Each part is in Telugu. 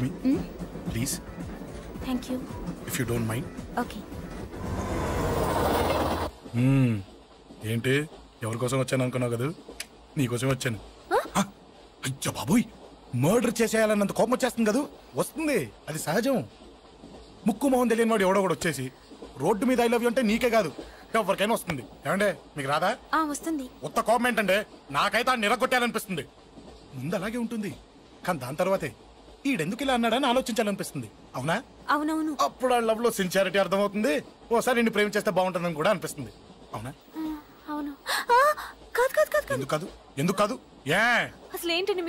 Me please. Thank you. If you don't mind. Okay. ఏంటి ఎవరి కోసం వచ్చాను అనుకున్నావు కదా? నీకోసం వచ్చాను. అయ్యో బాబోయ్, మర్డర్ చేసేయాలన్నంత కోపం వచ్చేస్తుంది కదా. వస్తుంది, అది సహజం. ముక్కు మొహం తెలియని వాడు ఎవడో కూడా వచ్చేసి రోడ్డు మీద ఐ లవ్ యూ అంటే నీకే కాదు ఎవరికైనా వస్తుంది. ఏమంటే మీకు రాదా? వస్తుంది. ఉత్త కోపం ఏంటంటే నాకైతే ఆ నిరగొట్టాలనిపిస్తుంది. ముందు అలాగే ఉంటుంది, కానీ దాని తర్వాతే ఈడెందుకు ఇలా అన్నాడని ఆలోచించాలనిపిస్తుంది. అవునా? అవునవును. అప్పుడు ఆ లవ్ లో సిన్సియారిటీ అర్థమవుతుంది. ఓసారి నిన్ను ప్రేమించేస్తే బాగుంటుందని కూడా అనిపిస్తుంది. అవునా? అవును. కాదు కాదు కాదు. ఎందుకు కాదు? ఎందుకు కాదు? ఏ అసలు ఏంటండి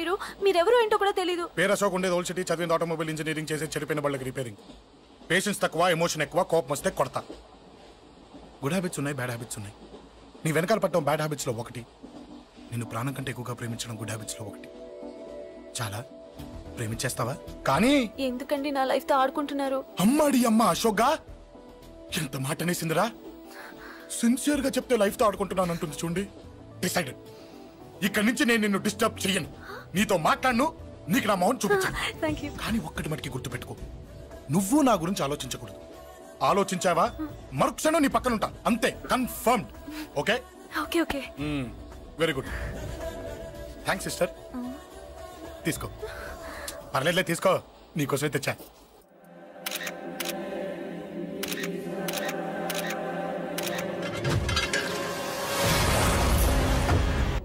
మీరెవరు ఏంటో కూడా తెలీదు. పేరు అశోక్, ఉండేది ఓల్డ్ సిటీ, చదివింది ఆటోమొబైల్ ఇంజనీరింగ్, చేసే చెడిపోయిన బళ్ళకి రిపేరింగ్. పేషెన్స్ తక్కువ, ఎమోషన్ ఎక్కువ, కోపం వస్తే కొడతా. గుడ్ హ్యాబిట్స్ ఉన్నాయి, బ్యాడ్ హ్యాబిట్స్ ఉన్నాయి. నీ వెనకాల పట్టడం బ్యాడ్ హ్యాబిట్స్ లో ఒకటి, నిన్ను ప్రాణం కంటే ఎక్కువగా ప్రేమించడం గుడ్ హ్యాబిట్స్ లో ఒకటి. చాలా ప్రేమించేస్తావా? కానీ ఎందుకండి నా లైఫ్ తో ఆడుకుంటున్నారు? అమ్మాడి అమ్మ అశోక్ గా ఎంత మాట అనేసిందిరా. సిన్సియర్ గా చెప్తే లైఫ్ తో ఆడుకుంటున్నాను అంటుంది చూడండి. డిసైడెడ్, ఇక్కడి నుంచి నేను నిన్ను డిస్టర్బ్ చెయ్యను. నీతో మాట్లాడను, నీకు నా మౌన్ చూపించాను. కానీ ఒక్కటి మటుకి గుర్తుపెట్టుకో, నువ్వు నా గురించి ఆలోచించకూడదు. ఆలోచించావా మరుక్షణం నీ పక్కన ఉంటా, అంతే. Confirmed. Okay? Okay okay. Very good. Thanks sister. తీసుకో. పర్లేదులే, తీసుకో, నీకోసమే తెచ్చా.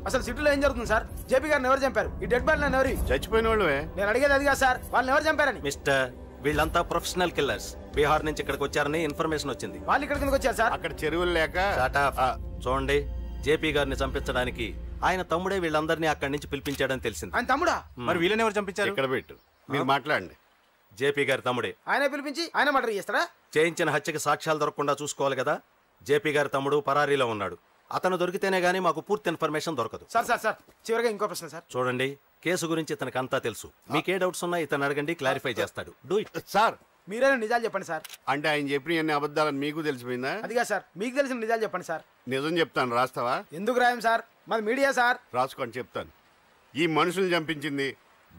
అసలు సిటీలో ఏం జరుగుతుంది సార్? జేపీ గారిని ఎవరు చంపారు? ఈ డెడ్ బాడీ ఎవరు? చచ్చిపోయిన వాళ్ళే. నేను అడిగేది అదిగా సార్, వాళ్ళని ఎవరు చంపారని. మిస్టర్, వీళ్ళంతా ప్రొఫెషనల్ కిల్లర్స్. బీహార్ నుంచి ఇక్కడికి వచ్చారని ఇన్ఫర్మేషన్ వచ్చింది. వాళ్ళు ఇక్కడ కిందకి వచ్చారు సార్. అక్కడ చెరువులు లేక. చూడండి, జేపీ గారిని చంపించడానికి ఆయన తమ్ముడే వీళ్ళందరినీ అక్కడి నుంచి పిలిపించాడని తెలిసింది. ఆయన తమ్ముడా? మరి వీళ్ళని ఎవరు చంపించారు? ఇక్కడ పెట్టు, మీరు మాట్లాడండి. జేపీ గారి తమ్ముడే. ఆయన పిలిపించి ఆయన మర్డర్ చేస్తారా? చేయించిన హత్యకి సాక్ష్యాలు దొరకకుండా చూసుకోవాలి కదా. జేపీ గారి తమ్ముడు పరారీలో ఉన్నాడు. అతను దొరికితేనే గానీ మాకు పూర్తి ఇన్ఫర్మేషన్ దొరకదు. సార్ సార్ సార్ చివరిగా ఇంకో ప్రశ్న సార్. చూడండి, కేసు గురించి ఇతనికి అంతా తెలుసు. మీకే డౌట్స్ ఉన్నా ఇతను అడగండి, క్లారిఫై చేస్తాడు. Do it. సార్ మీరే నిజాలు చెప్పండి సార్. అంటే ఆయన చెప్పిన అన్ని అబద్ధాలని మీకు తెలిసిపోయిందా? అదిగా సార్, మీకు తెలిసిన నిజాలు చెప్పండి సార్. నిజం చెప్తాను, రాస్తావా? ఎందుకు రాయం సార్, మాది మీడియా సార్. రాసుకోండి, చెప్తాను. ఈ మనుషుల్ని చంపించింది,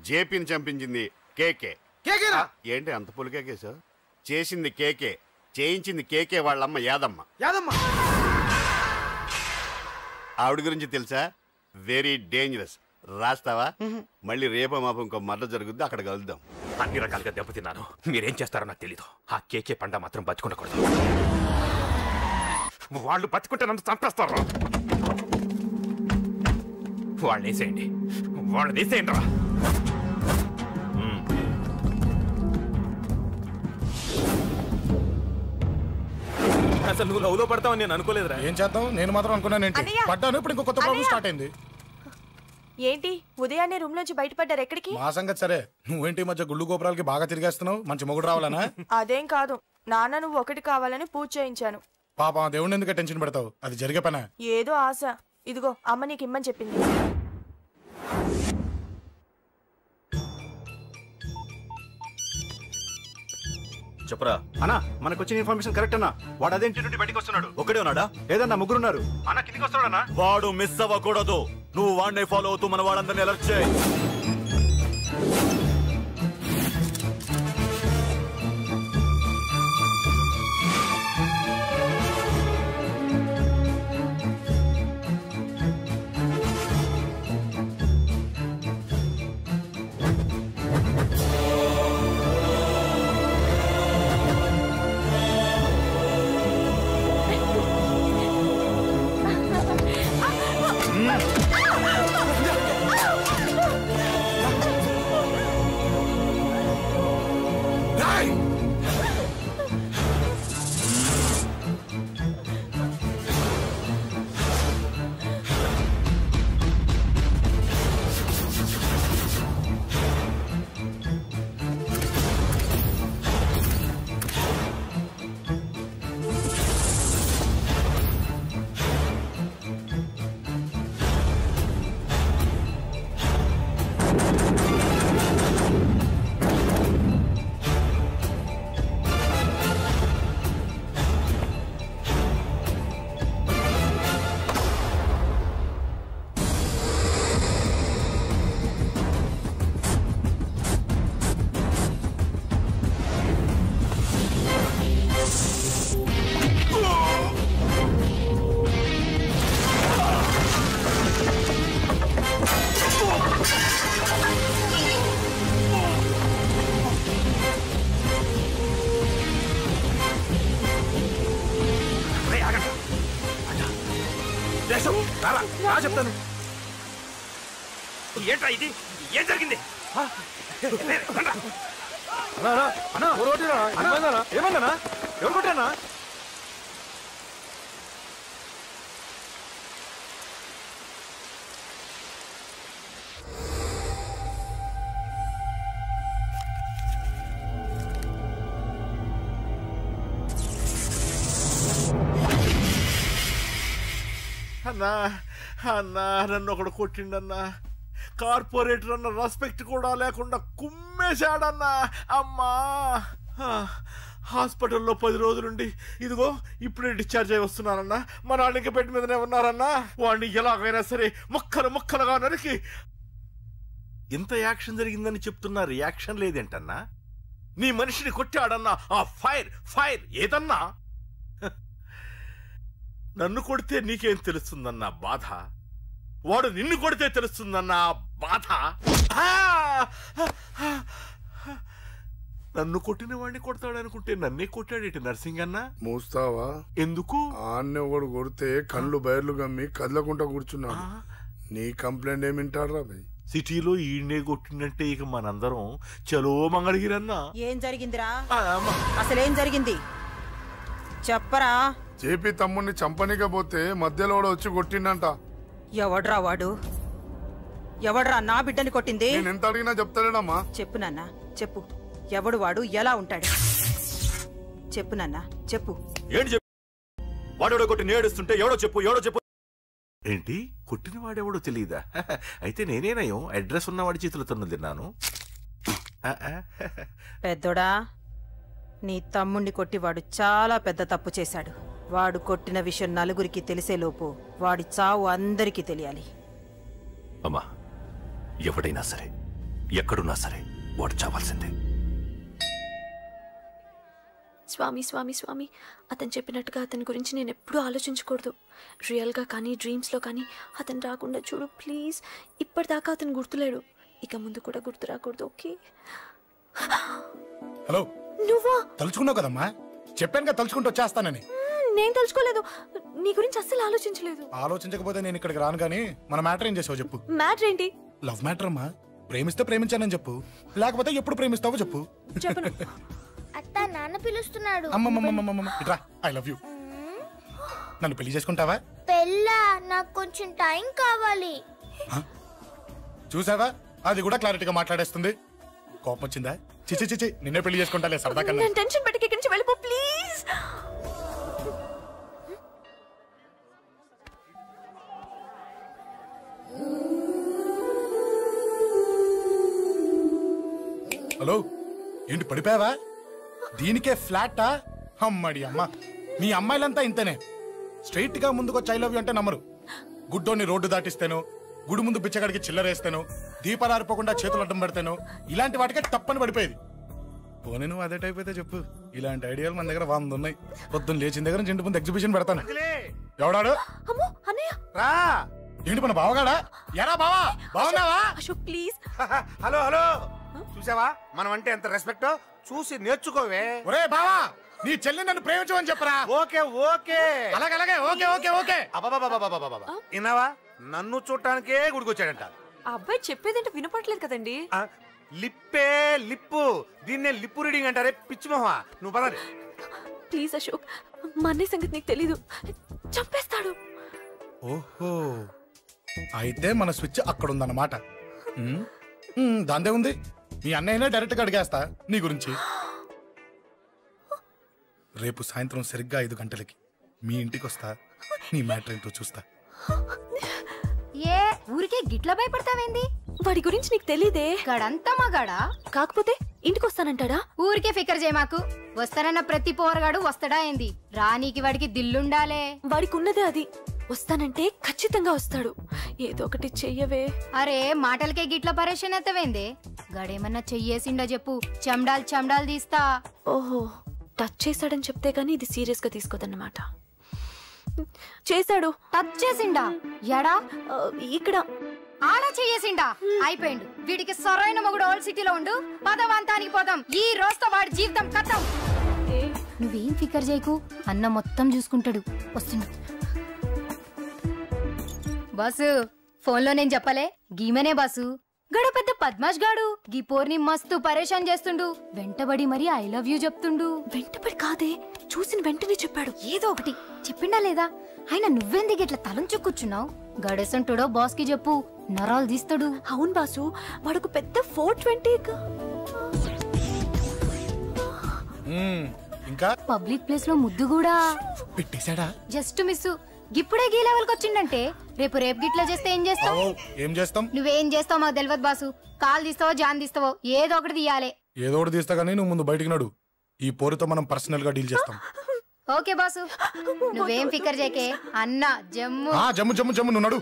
జేపీని చంపించింది కేకే. కేకేనా? ఏంటి అంత పులికేకే సార్? చేసింది కేకే, చేయించింది కేకే వాళ్ళమ్మ యాదమ్మ. యాదమ్మ ఆవిడ గురించి తెలుసా? Very dangerous. రాస్తావా? మళ్ళీ రేపో మాపం ఇంకో మర్ర జరుగుద్ది, అక్కడ కలుద్దాం. అన్ని రకాలుగా దెబ్బతిన్నాను. మీరేం చేస్తారో నాకు తెలీదు. ఆ కేకే పండ మాత్రం బతుకుండకూడదు. వాళ్ళు బతుకుంటే నన్ను చంపేస్తారు. వాళ్ళని వేసేయండి, వాళ్ళని వేసేయండి రా. అసలు నువ్వు లవ్ లో పడతావని నేను అనుకోలేదురా. ఏం చేద్దాం, నేను మాత్రం అనుకున్నాను. ఏంటి పడ్డాను, ఇప్పుడు ఇంకో కొత్త ప్రాబ్లం స్టార్ట్ అయింది. ఏంటి ఉదయాన్నే రూమ్ లోంచి బయటపడ్డారు? ఎక్కడికి? మా సంగతి సరే, నువ్వేంటి మధ్య గుళ్ళు గోపురాలకి బాగా తిరిగేస్తున్నావు? మంచి మొగుడు రావాలనా? అదేం కాదు నాన్న, నువ్వు ఒకటి కావాలని పూజ చేయించాను. పాపం దేవుడిని ఎందుకు టెన్షన్ పెడతావు? అది జరిగే పనా? ఏదో ఆశ. ఇదిగో అమ్మ నీకు ఇమ్మని చెప్పింది. చెప్పరా అన్నా, మనకు వచ్చిన ఇన్ఫర్మేషన్ కరెక్ట్ అన్నా. వాడు అదేంటి నుండి బయటకు వస్తున్నాడు. ఒకడే ఉన్నాడా? ఏదన్నా ముగ్గురున్నారు. అన్న కిందికి వస్తాడన్నా. వాడు మిస్ అవ్వకూడదు. నువ్వు వాడిని ఫాలో అవుతూ మన వాళ్ళందరినీ అలర్ట్ చేయి. చెప్తాను. ఏంట్రా ఇది? ఏం జరిగింది? ఏమన్నా ఎవరు కొట్టానా? అన్నా అన్నా నన్ను ఒకడు కొట్టిండన్నా. కార్పొరేటర్ అన్న రెస్పెక్ట్ కూడా లేకుండా కుమ్మేశాడన్నా. అమ్మా హాస్పిటల్లో 10 రోజులుండి ఇదిగో ఇప్పుడే డిశ్చార్జ్ అయి వస్తున్నానన్నా. మా నాన్న ఇంకా బెడ్ మీదనే ఉన్నారన్నా. వాడిని ఎలాగైనా సరే ముక్కలుగా నరికి. ఇంత యాక్షన్ జరిగిందని చెప్తున్నా రియాక్షన్ లేదేంటన్నా? నీ మనిషిని కొట్టాడన్నా. ఆ ఫైర్ ఏదన్నా? నన్ను కొడితే నీకేం తెలుస్తుందన్నా బాధ, వాడు నిన్ను కొడితే తెలుస్తుందన్నా బాధ. నన్ను కొట్టిన వాడిని కొడతాడనుకుంటే నన్నే కొట్టాడేటి నర్సింగన్నా. మూస్తావా? ఎందుకు? ఆన్నే ఒకడు కొడితే కళ్ళు బయర్లు గమ్మి కదలకుండా కూర్చున్నాడు. నీ కంప్లైంట్ ఏమింటారా భయ్? సిటీలో ఈయనే కొట్టిందంటే ఇక మనందరం చలో మంగళగిరన్నా. ఏం జరిగిందిరా? అసలేం జరిగింది చెప్పరా? జేపీ తమ్ముడిని చంపనికపోతే మధ్యలో వచ్చి కొట్టిండంట. ఎవడ్రా వాడు? ఎవడ్రా నా బిడ్డని కొట్టింది? నేను ఎంత అడిగినా చెప్తాడేనమ్మా. చెప్పు నాన్న చెప్పు. ఎవడు వాడు? ఎలా ఉంటాడు? చెప్పు నాన్న చెప్పు. ఏంటి చెప్పు? వాడెవడో కొట్టి నేడుస్తుంటే ఎవడో చెప్పు. ఏంటి కొట్టిన వాడెవడో తెలియదా? అయితే నేనేనయం అడ్రస్ ఉన్నవాడి చేతులతో తిన్నాను. పెద్దోడా, నీ తమ్ముణ్ణి కొట్టి వాడు చాలా పెద్ద తప్పు చేశాడు. వాడు కొట్టిన విషయం నలుగురికి తెలిసేలోపు వాడి చావు అందరికీ తెలియాలి. అమ్మా, ఎవడైనా సరే ఎక్కడున్నా సరే వాడు చావాల్సిందే. స్వామి స్వామి స్వామి, అతను చెప్పినట్టుగా అతని గురించి నేను ఎప్పుడూ ఆలోచించకూడదు. రియల్గా కానీ డ్రీమ్స్లో కానీ అతను రాకుండా చూడు ప్లీజ్. ఇప్పటిదాకా అతను గుర్తులేడు, ఇక ముందు కూడా గుర్తు రాకూడదు. ఓకే? హలో, నువ్వా? తలుచుకున్నావు కదమ్మా, చెప్పాను కదా తలుచుకుంటూ వచ్చేస్తానని. నేను తలుచుకోలేదు, నీ గురించి అస్సలు ఆలోచించలేదు. ఆలోచించకపోతే నేను ఇక్కడికి రాను. కానీ మన మ్యాటర్ ఏం చేసావు చెప్పు. మ్యాటర్ ఏంటి? లవ్ మ్యాటర్ అమ్మా. ప్రేమిస్తే ప్రేమించానని చెప్పు, లేకపోతే ఎప్పుడు ప్రేమిస్తావో చెప్పు. చెప్పను. అత్త నాన్న పిలుస్తున్నాడు. అమ్మమ్మమ్మమ్మమ్మ ఇట్రా, ఐ లవ్ యూ. నన్ను పెళ్లి చేసుకుంటావా? పెళ్ళా? నాకు కొంచెం టైం కావాలి. చూసావా, అది కూడా క్లారిటీగా మాట్లాడేస్తుంది. కోపం వచ్చిందా? చిచి చిచి, నిన్నే పెళ్లి చేసుకుంటాలే సరదా కన్నా. నేను టెన్షన్ పెట్టి ఇక్కడి నుంచి వెళ్ళిపో ప్లీజ్. హలో, ఏంటి పడిపోయావా? దీనికే ఫ్లాటా? అమ్మడి అమ్మ, మీ అమ్మాయిలంతా ఇంతనే. స్ట్రైట్ గా ముందుకొచ్చి ఐ లవ్ యూ అంటే నమ్మరు. గుడ్డోని రోడ్డు దాటిస్తాను, గుడి ముందు బిచ్చగాడికి చిల్లరేస్తాను, దీపాలు ఆరిపోకుండా చేతులు అడ్డం పెడతాను, ఇలాంటి వాటికే తప్పని పడిపోయేది. పోనీ నువ్వు అదే టైప్ అయితే చెప్పు. ఇలాంటి ఐడియాలు మన దగ్గర 100 ఉన్నాయి. పొద్దున్న లేచిన దగ్గర ఇంటి ముందు ఎగ్జిబిషన్ పెడతాను. ఎవడాడు? రా. ఏంటి మన బావగాడా? ఎరా బావా, బావున్నావా? అశోక్ ప్లీజ్. హలో హలో, చూసావా మనం అంటే ఎంత రెస్పెక్ట్? చూసి నేర్చుకోవే. ఒరే బావా, నీ చెల్లి నన్ను ప్రేమించమని చెప్పరా. ఓకే ఓకే, అలాగే ఓకే ఓకే ఓకే. విన్నావా? నన్ను చూడటానికే గుడికొచ్చాడంట. ఆ అబ్బాయి చెప్పేదంటే వినపడలేదు కదండి. లిప్పే లిప్పు, దీన్నే లిప్పు రీడింగ్ అంటారే పిచ్చి మొహమా. నువ్వు పదండి ప్లీజ్. అశోక్, మా అన్నయ్య సంగతి నీకు తెలీదు, చంపేస్తాడు. ఓహో, అయితే మన స్విచ్ అక్కడ ఉందన్నమాట. దాందే ఉంది. మీ అన్నయ్యనే డైరెక్ట్ గా అడిగేస్తా నీ గురించి. రేపు సాయంత్రం సరిగ్గా 5 గంటలకి మీ ఇంటికి వస్తా. నీ మ్యాటర్ ఏంటో చూస్తా. ఏ ఊరికే గిట్ల భయపడతావేంది? వాడి గురించి నీకు తెలీదే. గడంతా మగాడా? కాకపోతే ఇంటికి వస్తానంటాడా? ఊరికే ఫికర్ చేయమాకు. వస్తానన్న ప్రతి పోరగాడు వస్తాడా ఏంది? రానీకి వాడికి దిల్లుండాలే. వాడికి ఉన్నదే అది. వస్తానంటే ఖచ్చితంగా వస్తాడు. ఏదో ఒకటి చెయ్యవే. అరే మాటలకే గిట్ల పరేషన్ ఎత్తవేంది? గడేమన్నా చెయ్యేసిండో చెప్పు, చెమ్డాల్ తీస్తా. ఓహో, టచ్ చేశాడని చెప్తే గానీ ఇది సీరియస్ గా తీసుకోదన్నమాట. చేశాడు. టచ్ చేసిండా? ఎడా? ఇక్కడ. ఆడా చెయ్యేసిండా? అయిపోయిండు. వీడికి సరైన మొగుడు ఓల్డ్ సిటీలో ఉండు. పదవంతానికి పోదాం. ఈ రోజుతో వాడి జీవితం కథం. నువ్వేం ఫికర్ చేయకు, అన్న మొత్తం చూసుకుంటాడు. వస్తుండు. బాసు ఫోన్లో నేను చెప్పలే గీమనే బాసు గడ పెద్ద పద్మాష్ గాడు గీ పోర్ని మస్తు పరేషాన్ చేస్తుండు వెంటబడి మరి ఐ లవ్ యూ చెప్తుండు వెంటబడి కాదే చూసిన వెంటనే చెప్పాడు ఏదో ఒకటి చెప్పిండా లేదా ఆయన నువ్వెందుకు ఇట్లా తలంచు కూర్చున్నావు గడేసంటుడో బాస్ కి చెప్పు నరాలు తీస్తాడు అవును బాసు వాడుకు పెద్ద 420 ఇంకా పబ్లిక్ ప్లేస్ లో ముద్దు కూడా పెట్టేశాడా జస్ట్ మిస్ ఇప్పుడే గీ లెవెల్ కి వచ్చిండంటే రేపు గిట్లా చేస్తే ఏం చేస్తావు ఏం చేస్తాం నువ్వేం చేస్తావు మాకు తెలియదు బాసు కాల్ తీస్తావో జాన్ తీస్తావో ఏదో ఒకటి తీయాలి ఏదో ఒకటి తీస్తా గానీ నువ్వు ముందు బయటికి నడు ఈ పోరుతో మనం పర్సనల్ గా డీల్ చేస్తాం ఓకే బాసు నువ్వేం ఫికర్ చేకే అన్న జమ్ము జమ్ము జమ్ము జమ్ము నువ్వు నడు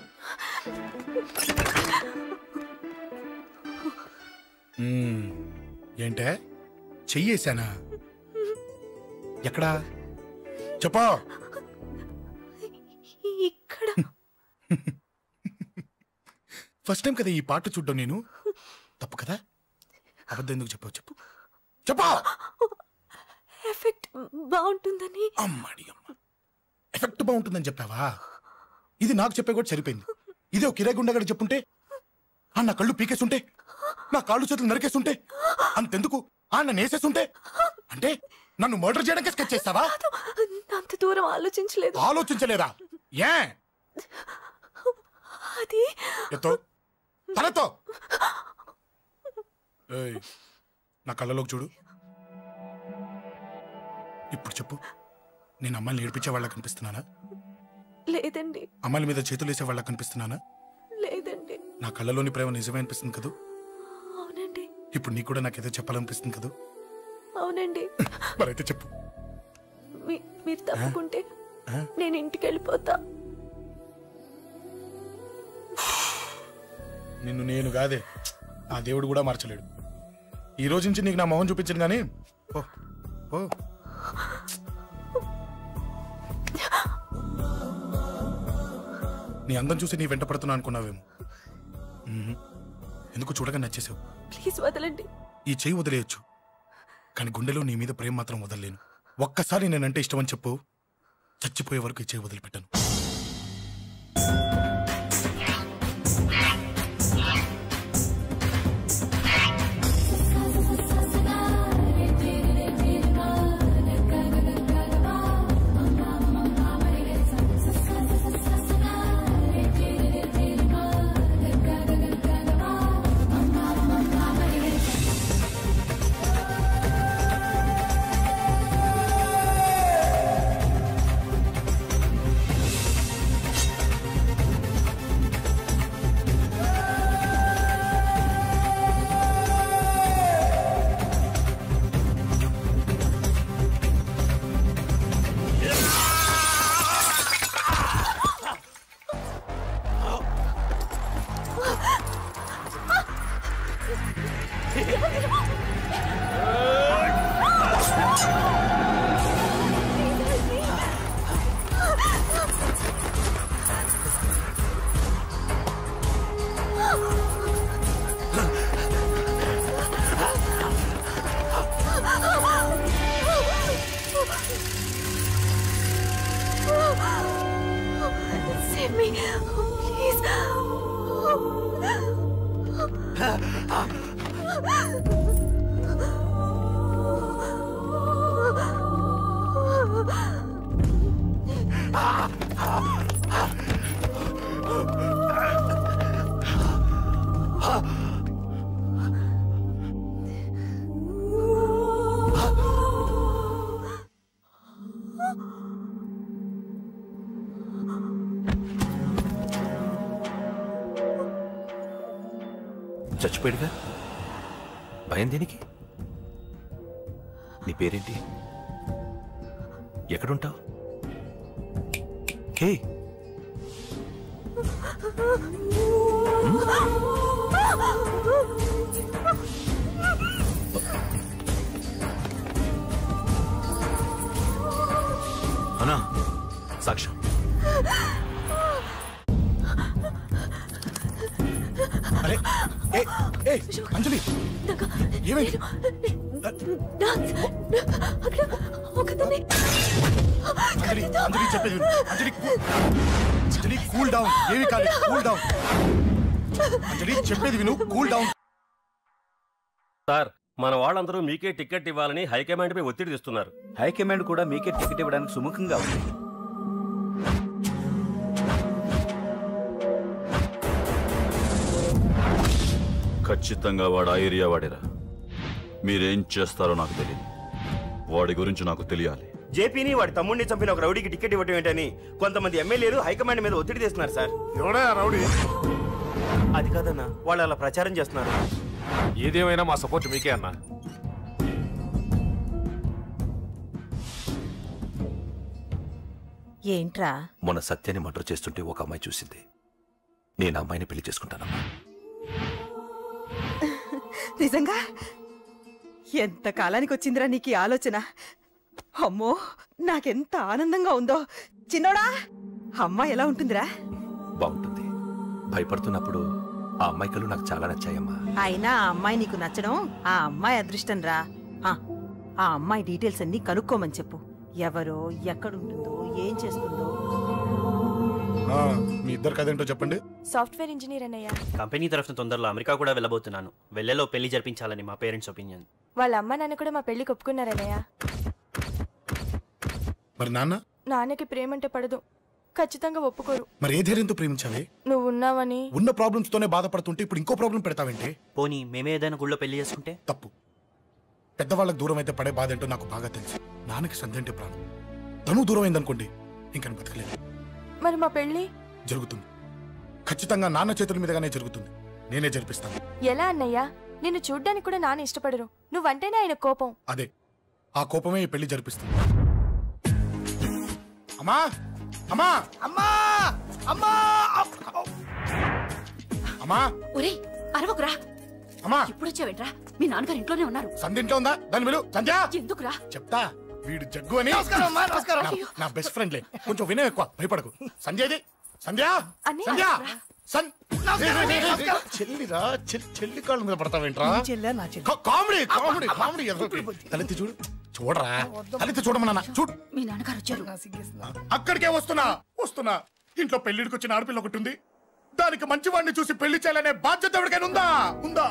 ఏంటే చెయ్యేశానా ఎక్కడా చెప్పా ఇక్కడ ఫస్ట్ టైం కదా ఈ పాట చూడ్డం నేను తప్పు కదా అబద్ధం ఎందుకు చెప్పావు చెప్పు చెప్పా ఎఫెక్ట్ బాగుంటుందని అమ్మాడి అమ్మ ఎఫెక్ట్ బాగుంటుందని చెప్పావా ఇది నాకు చెప్పే కూడా సరిపోయింది ఇదే ఒక కిరాయి గుండెగాడు చెప్పుంటే నా కళ్ళు పీకేస్తుంటే నా కాళ్ళు చేతులు నరికేస్తుంటే అంతెందుకు నన్ను వేసేస్తుంటే అంటే నన్ను మర్డర్ చేయడానికి స్కెచ్ చేస్తావా అంత దూరం ఆలోచించలేదా ఏ అది ఎత్తో తలతో నా కళ్ళలోకి చూడు ఇప్పుడు చెప్పు నేను అమ్మాయిని ఏడిపించే వాళ్ళ కనిపిస్తున్నానా లేదండి అమ్మాయిల మీద చేతులు వేసే వాళ్ళ కనిపిస్తున్నానా లేదండి నా కళ్ళలోని ప్రేమ నిజమే అనిపిస్తుంది కదా అవునండి ఇప్పుడు నీకు కూడా నాకేదో చెప్పాలనిపిస్తుంది కదా అవునండి మరైతే చెప్పు మీరు తప్పుకుంటే నేను ఇంటికి వెళ్ళిపోతా నిన్ను నేను కాదే ఆ దేవుడు కూడా మార్చలేడు ఈ రోజు నుంచి నీకు నా మొహం చూపించను కానీ ఓ ఓ నీ అందం చూసి నీ వెంట పడుతున్నా అనుకున్నావేమో ఎందుకు చూడగా నచ్చేసావు ప్లీజ్ వదలండి ఈ చెయ్యి వదిలేయచ్చు కానీ గుండెలో నీ మీద ప్రేమ మాత్రం వదలలేను ఒక్కసారి నేనంటే ఇష్టమని చెప్పు చచ్చిపోయే వరకు ఈ చెయ్యి వదిలిపెట్టాను Save me, please. చచ్చిపోయాడుగా భయం దేనికి నీ పేరేంటి ఎక్కడుంటావు హే అన్నా సాక్ష్యం అరే అంజలి ఏమైంది అంజలి చెప్పేది విను. అంజలి కూల్ డౌన్. ఏమి కాదు, కూల్ డౌన్. అంజలి చెప్పేది విను, కూల్ డౌన్. సార్, మన వాళ్ళందరూ మీకే టికెట్ ఇవ్వాలని హైకమాండ్ పై ఒత్తిడి తెస్తున్నారు. హైకమాండ్ కూడా మీకే టికెట్ ఇవ్వడానికి సుముఖంగా ఉంది. ఖచ్చితంగా వాడు ఆ ఏరియా వాడేరా. మీరేం చేస్తారో నాకు తెలియదు. వాడి గురించి నాకు తెలియాలి. జేపీని వాడి తమ్ముడిని చంపిన ఒక రౌడీకి టికెట్ ఇవ్వటం ఏంటని కొంతమంది ఎమ్మెల్యేలు హైకమాండ్ మీద ఒత్తిడి తెస్తున్నారు సార్. ఎవడా రౌడీ? అది కాదన్నా, వాళ్ళు అలా ప్రచారం చేస్తున్నారు. ఏదేమైనా మా సపోర్ట్ మీకే అన్నా. ఏంట్రా? మొన్న సత్యాన్ని మర్డర్ చేస్తుంటే ఒక అమ్మాయి చూసింది. నేను అమ్మాయిని పెళ్లి చేసుకుంటానమ్మా. నిజంగా? ఎంత కాలానికి వచ్చిందిరా నీకు ఈ ఆలోచన? అమ్మో, నాకెంత ఆనందంగా ఉందో. చిన్నోడా, అమ్మాయి ఎలా ఉంటుందిరా? బాగుంటుంది. భయపడుతున్నప్పుడు ఆ అమ్మాయి కళ్ళు నాకు చాలా నచ్చాయమ్మా. అయినా ఆ అమ్మాయి నీకు నచ్చడం ఆ అమ్మాయి అదృష్టం రా. ఆ అమ్మాయి డీటెయిల్స్ అన్ని కనుక్కోమని చెప్పు. ఎవరో, ఎక్కడుంటుందో, ఏం చేస్తుందో. మీ ఇద్దరు కదేంటో చెప్పండి. సాఫ్ట్వేర్ ఇంజనీర్ అన్నయ్య. కంపెనీ తరఫున తొందరలో అమెరికా కూడా వెళ్ళబోతున్నాను. వెళ్ళేలో పెళ్లి జరిపించాలని మా పేరెంట్స్ ఒపీనియన్. వాళ్ళ అమ్మ నాన్న కూడా మా పెళ్లికి ఒప్పుకున్నారన్నయ్య. మరి నాన్న? నాన్నకి ప్రేమంటే పడదు, ఖచ్చితంగా ఒప్పుకోరు. మరి ఏ ధైర్యంతో ప్రేమించాలి? నువ్వు ఉన్నావని. ఉన్న ప్రాబ్లమ్స్ తోనే బాధపడుతుంటే ఇప్పుడు ఇంకో ప్రాబ్లం పెడతావేంటి? పోనీ మేమే ఏదైనా గుళ్ళో పెళ్లి చేసుకుంటే? తప్పు. పెద్దవాళ్ళకి దూరం అయితే పడే బాధ ఏంటో నాకు బాగా తెలుసు. నాన్నకి సంధ్య అంటే ప్రాణం. తను దూరం అయిందనుకోండి, ఇంకా బతకలేదు. మరి మా పెళ్లి జరుగుతుంది. ఖచ్చితంగా నాన్న చేతుల మీదగానే జరుగుతుంది. నేనే జరిపిస్తాను. ఎలా అన్నయ్యా? నిన్ను చూడ్డానికి కూడా నాన్న ఇష్టపడరు. నువ్వంటేనే ఆయన కోపం. అదే, ఆ కోపమే ఈ పెళ్లి జరిపిస్తుంది. అమ్మా, అమ్మా, అమ్మా, అమ్మా, అమ్మా. ఒరేయ్, అరవకురా. అమ్మా, ఇప్పుడు వచ్చావేంట్రా? మీ నాన్నగారు ఇంట్లోనే ఉన్నారు. సంధ్య ఇంట్లో ఉందా? దాని విలు. సంధ్య ఎందుకురా? చెప్తా. వీడు జగ్గు అని నమస్కారం అమ్మా, నమస్కారం. నా బెస్ట్ ఫ్రెండ్లే. కొంచెం వినయం ఎక్కువ, భయపడకు. సంధ్యది. సంధ్య, సంధ్య, చెల్లిరా. చెల్లి కాళ్ళ మీద పడతావేంట్రా? Comedy comedy comedy. తలెత్తి చూడు. చూడరా, తలెత్తి చూడమన్నా. చూడు, మీ నాన్నగారు వచ్చారు. అక్కడికే వస్తున్నా. ఇంట్లో పెళ్లిడికి వచ్చిన ఆడపిల్ల ఒకటి ఉంది. దానికి మంచివాడిని చూసి పెళ్లి చేయాలనే బాధ్యత ఎవరికైనా ఉందా? ఉందా?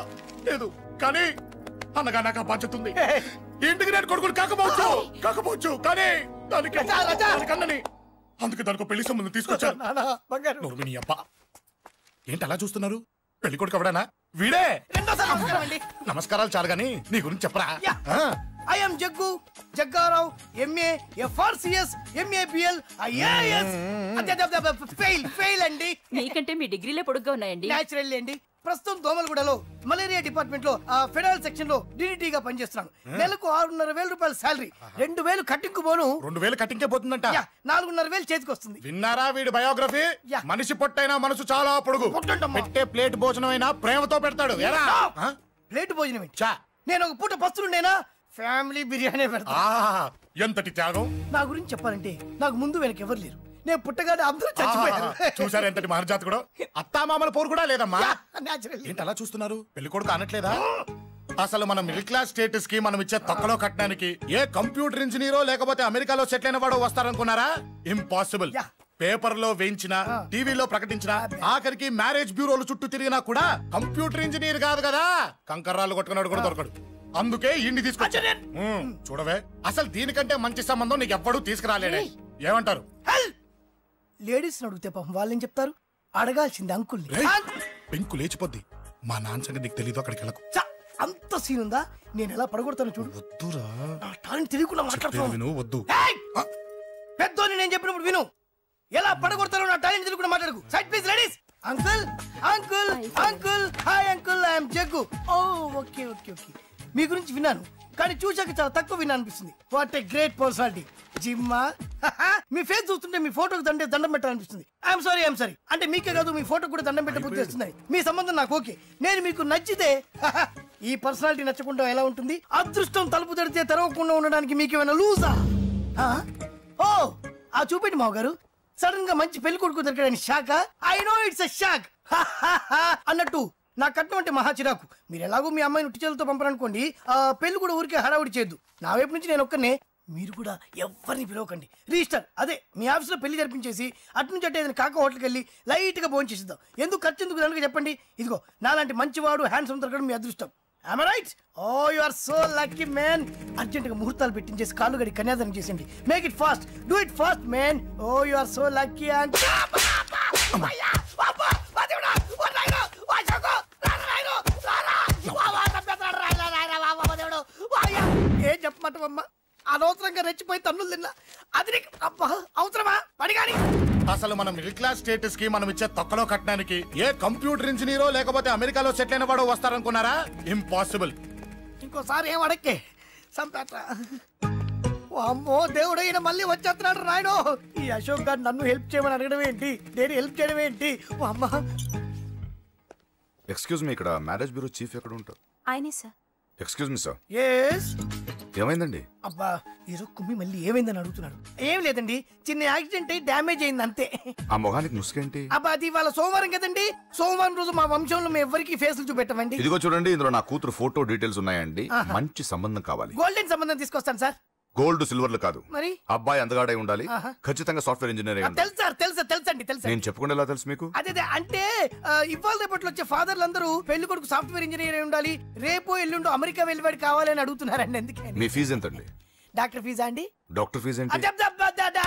లేదు. కానీ అనగా నాకు ఆ బాధ్యత ఉంది. ఇంటికి నేను కొడుకుని కాకపోవచ్చు కానీ దానికి అన్నని. అందుకే దానికి పెళ్లి సంబంధం తీసుకొచ్చాను. నోర్మిని అబ్బా, ఏంటి అలా చూస్తున్నారు? పెళ్లి కొడుకు ఎవడానా? వీడే. నమస్కారాలు చాలు గాని నీ గురించి చెప్పరా. I am Jaggu, Jaggarao, MA, FRCS, MABL, IAS. Fail అండి. మీకంటే మీ డిగ్రీలే పొడుగ్గా ఉన్నాయండి. న్యాచురల్ అండి. ప్రస్తుతం దోమలగూడలో మలేరియా డిపార్ట్మెంట్ లో ఫెడరల్ సెక్షన్ లో DDT గా పనిచేస్తున్నాను. నెలకు 6,500 రూపాయల శాలరీ, 2,000 కట్టింగ్ పోను. 2,000 కట్టింగ్కే పోతుందంట. 4,500 చేతికి వస్తుంది. విన్నారా వీడి బయోగ్రఫీ? మనిషి పొట్టైనా మనసు చాలా పొడుగు. పెట్టే ప్లేట్ భోజనం అయినా ప్రేమతో పెడతాడు. ప్లేట్ భోజనం నేను ఒక పూట పస్తులుండేనా? ఫ్యామిలీ బిర్యానీ పెడతా. ఎంతటి త్యాగం! నా గురించి చెప్పాలంటే నాకు ముందు వెనక ఎవరు లేరు. నేను పుట్టగానే అందరూ చచ్చిపోయారు. చూసారు ఎంతటి మహర్జాత్ కూడా. అత్తామామల పోరు కూడా లేదమ్మా. ఏంటి అలా చూస్తున్నారు? పెళ్లి కొడుకు అనట్లేదా? అసలు మన మిడిల్ క్లాస్ స్టేటస్ కి మనం ఇచ్చే తక్కువలో కట్టడానికి ఏ కంప్యూటర్ ఇంజనీరో లేకపోతే అమెరికాలో సెటిల్ అయిన వాడు వస్తారనుకున్నారా? ఇంపాసిబుల్. పేపర్ లో వేయించిన, టీవీలో ప్రకటించిన, ఆఖరికి మ్యారేజ్ బ్యూరోలు చుట్టూ తిరిగినా కూడా కంప్యూటర్ ఇంజనీర్ కాదు కదా, కంకర్రాలు కొట్టుకున్నాడు కూడా దొరకడు. అందుకే ఇండి తీసుకొచ్చా. చూడవే, అసలు దీనికంటే మంచి సంబంధం నీకు ఎవ్వడూ తీసుకురాలేడే. ఏమంటారు? లేడీస్ అడిగితే పాపం వాళ్ళేం చెప్తారు? అడగాల్సింది అంకుల్. పెంకు లేచిపోద్ది. మా నాన్న సంగతి నీకు తెలీదు. అక్కడికి వెళ్ళకు. అంత సీన్ ఉందా? నేను ఎలా పడగొడతాను చూడు. వద్దురా, టాలెంట్ తెలియకుండా మాట్లాడుతున్నాను. వద్దు. పెద్దోని నేను చెప్పినప్పుడు విను. ఎలా పడగొడతారో నా టాలెంట్ తెలియకుండా మాట్లాడకు. Side please ladies. Uncle, uncle, uncle. Hi uncle, I'm Jaggu. Oh okay okay okay. మీ గురించి విన్నాను, కానీ చూశాక చాలా తక్కువ విన్నా అనిపిస్తుంది. What a great personality. జిమ్మా, మీ ఫేస్ చూస్తుంటే మీ ఫోటోకి దండం పెట్టాలనిపిస్తుంది. ఐఎమ్ సారీ అంటే మీకే కాదు, మీ ఫోటో కూడా దండం పెట్టబుద్ధి చేస్తున్నాయి. మీ సంబంధం నాకు ఓకే. నేను మీకు నచ్చితే ఈ పర్సనాలిటీ నచ్చకుండా ఎలా ఉంటుంది? అదృష్టం తలుపు తడితే తెరవకుండా ఉండడానికి మీకేమైనా లూజా? ఓ ఆ చూపెట్టి మావ గారు. సడన్ గా మంచి పెళ్లి కొడుకు దొరికాడని shock. I know it's a shock అన్నట్టు నా కట్నం అంటే మహా చిరాకు. మీరు ఎలాగో మీ అమ్మాయిని ఉట్టి చేతులతో పంపరనుకోండి, పెళ్లి కూడా ఊరికే హడావుడి చేయొద్దు. నా వైపు నుంచి నేను ఒక్కనే, మీరు కూడా ఎవరిని పిలవకండి. రిజిస్టర్ అదే మీ ఆఫీస్లో పెళ్లి జరిపించేసి అటు నుంచి అంటే ఏదైనా కాక హోటల్కి వెళ్ళి లైట్గా భోజనం చేసిద్దాం. ఎందుకు ఖర్చు ఎందుకు కనుక చెప్పండి. ఇదిగో నాలాంటి మంచివాడు హ్యాండ్సమ్ దొరకడం మీ అదృష్టం. Am I right? Oh, you are so lucky, man. అర్జెంటుగా ముహూర్తాలు పెట్టించేసి కాళ్ళు గడి కన్యాదానం చేసింది. Make it fast, do it fast, man. Oh, you are so lucky. ఏం చెప్పమంటావమ్మా, అనవసరంగా రెచ్చిపోయి తన్నులు తిన్నా. అది నీకు అబ్బా అవసరమా పడిగాని. అసలు మనం మిడిల్ క్లాస్ స్టేటస్ కి మనం ఇచ్చే తొక్కలో కట్టడానికి ఏ కంప్యూటర్ ఇంజనీరో లేకపోతే అమెరికాలో సెటిల్ అయిన వాడు వస్తారనుకున్నారా? ఇంపాసిబుల్. ఇంకోసారి ఏం అడక్కే సంపేట. అమ్మో దేవుడు, ఈయన మళ్ళీ వచ్చేస్తున్నాడు రాయడు. ఈ అశోక్ గారు నన్ను హెల్ప్ చేయమని అడగడం ఏంటి, నేను హెల్ప్ చేయడం ఏంటి? అమ్మ ఎక్స్క్యూజ్ మీ, ఇక్కడ మ్యారేజ్ బ్యూరో చీఫ్ ఎక్కడ ఉంటారు? ఆయనే sir. Excuse me sir. Yes. ఏమైందండి? అబ్బా ఈరోజు కుమ్మి మళ్ళీ ఏమైందని అడుగుతున్నాడు. ఏం లేదండి, చిన్న యాక్సిడెంట్ అయి డ్యామేజ్ అయింది అంతే. ఆ మొహానికి ముసుకేంటి? అబ్బా అది ఇవాళ సోమవారం కదండి, సోమవారం రోజు మా వంశంలో మేము ఎవరికి ఫేసులు చూపెట్టమండి. ఇదిగో చూడండి, ఇందులో నా కూతురు ఫోటో డీటెయిల్స్ ఉన్నాయండి. ఆహా. మంచి సంబంధం కావాలి. గోల్డెన్ సంబంధం తీసుకొస్తాను సార్. గోల్డ్ సిల్వర్లు కాదు, మరి అబ్బాయి అందగాడై ఉండాలి. ఆహా. ఖచ్చితంగా సాఫ్ట్వేర్ ఇంజనీర్ అయి ఉండాలి. తెలుసు సార్, తెలుసండి తెలుసు. నేను చెప్పకుండా ఎలా తెలుసు మీకు? అదే అంటే ఇవాళ రేపట్లో వచ్చే ఫాదర్లు అందరూ పెళ్లి కొడుకు సాఫ్ట్వేర్ ఇంజనీర్ అయి ఉండాలి, రేపు ఎల్లుండు అమెరికా వెళ్ళివాడు కావాలని అడుగుతున్నారండి. ఎందుకని? మీ ఫీజు ఎంతండి? డాక్టర్ ఫీజా అండి? డాక్టర్ ఫీజు ఏంటి?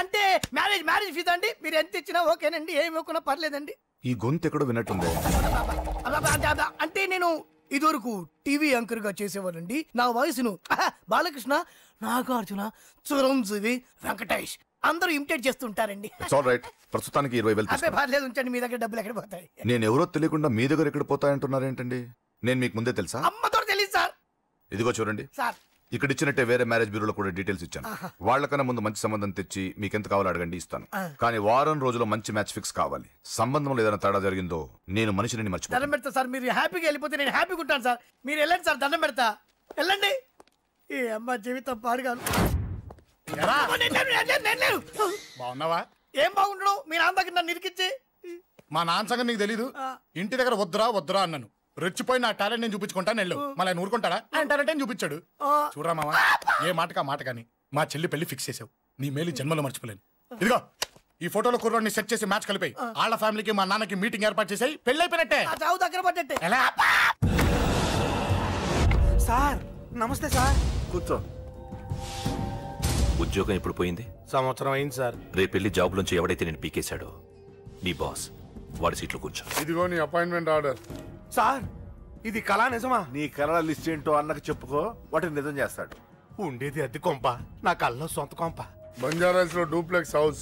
అంటే మ్యారేజ్ ఫీజా అండి. మీరు ఎంత ఇచ్చినా ఓకేనండి, ఏమి ఇవ్వకున్నా పర్లేదండి. ఈ గొంతు ఎక్కడో విన్నట్టుంది. అంటే నేను ఇదివరకు టీవీ యాంకర్ గా చేసేవాళ్ళండి. నా వయసును బాలకృష్ణ, నాగార్జున, చిరంజీవి, వెంకటేష్ అందరూ ఇమిటేట్ చేస్తుంటారండి. ప్రస్తుతానికి 20,000 అదే పర్లేదు, ఉంచండి. మీ దగ్గర డబ్బులు ఎక్కడ పోతాయి? నేను ఎవరో తెలియకుండా మీ దగ్గర ఎక్కడ పోతాయంటున్నారు ఏంటండి? నేను మీకు ముందే తెలుసా? అమ్మతో తెలియదు సార్. ఇదిగో చూడండి సార్, ఇక్కడ ఇచ్చినట్టే వేరే మ్యారేజ్ బ్యూరోలో కూడా డీటెయిల్స్ ఇచ్చాను. వాళ్ళకన్నా ముందు మంచి సంబంధం తెచ్చి మీకు ఎంత కావాలో అడగండి, ఇస్తాను. కానీ వారం రోజుల్లో మంచి మ్యాచ్ ఫిక్స్ కావాలి. సంబంధంలో ఏదైనా తేడా జరిగిందో నేను మనిషిని మర్చిపోతాను. దండం పెడతా సార్, మీరు హ్యాపీగా వెళ్ళిపోతే నేను హ్యాపీగా ఉంటాను సార్. మీరు వెళ్ళండి సార్, దండం పెడతా, వెళ్ళండి. ఈ అమ్మ జీవితం పాడుగాను. బాగున్నావా? ఏం బాగుండడం, మీ నాన్న దగ్గర నన్ను ఇరికిచ్చి. మా నాన్న సంగతి నీకు తెలీదు. ఇంటి దగ్గర వద్దురా అన్నాను. రెచ్చిపోయి నా టాలెంట్ నేను చూపించుకుంటాను వెళ్ళు. మళ్ళీ ఆయన ఊరుకుంటాడా? ఆయన టాలెంట్ చూపించాడు. చూడరా మామ, ఏ మాటకా మాట కానీ మా చెల్లి పెళ్లి ఫిక్స్ చేసావు. నీ మేలు జన్మలో మర్చిపోలేను. ఇదిగో ఈ ఫోటోలో కుర్రాడిని సెట్ చేసి మ్యాచ్ కలిపాయి. వాళ్ళ ఫ్యామిలీకి మా నాన్నకి మీటింగ్ ఏర్పాటు చేసాయి. పెళ్లి అయిపోయినట్టే. చావు దగ్గర పడ్డట్టే. ఎలా? సార్ నమస్తే సార్. కూర్చో. ఉద్యోగం ఎప్పుడు పోయింది? సంవత్సరం అయింది సార్. రేపెళ్ళి జాబ్ నుంచి ఎవడైతే నేను పీకేశాడో నీ బాస్ వాడి సీట్లో కూర్చో. ఇదిగో నీ అపాయింట్మెంట్ ఆర్డర్. సార్ ఇది కళా నిజమా? నీ కళల లిస్ట్ ఏంటో అన్నకు చెప్పుకో, వాటిని నిజం చేస్తాడు. ఉండేది అద్దె కొంప, నా కళ్ళలో సొంత కొంప. బంజారాస్ లో డూప్లెక్స్ హౌస్